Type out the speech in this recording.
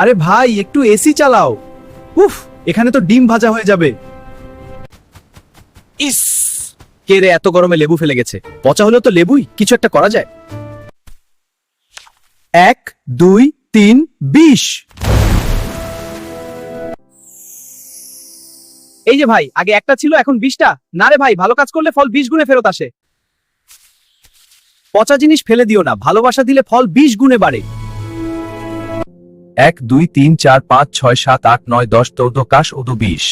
আরে ভাই একটু এসি চালাও। উফ, এখানে তো ডিম ভাজা হয়ে যাবে। ইস, কে রে এত গরমে লেবু ফেলে গেছে? পচা হলেও তো লেবুই, কিছু একটা করা যায়। 1 2 3 20। এই যে ভাই, আগে একটা ছিল এখন 20টা। না রে ভাই, ভালো কাজ করলে ফল 20 গুণে ফেরত আসে। পচা জিনিস ফেলে দিও না, ভালোবাসা দিলে ফল 20 গুণে বাড়ে। 1 2 3 4 5 6 7 8 9 10 14 কাশ ও 20।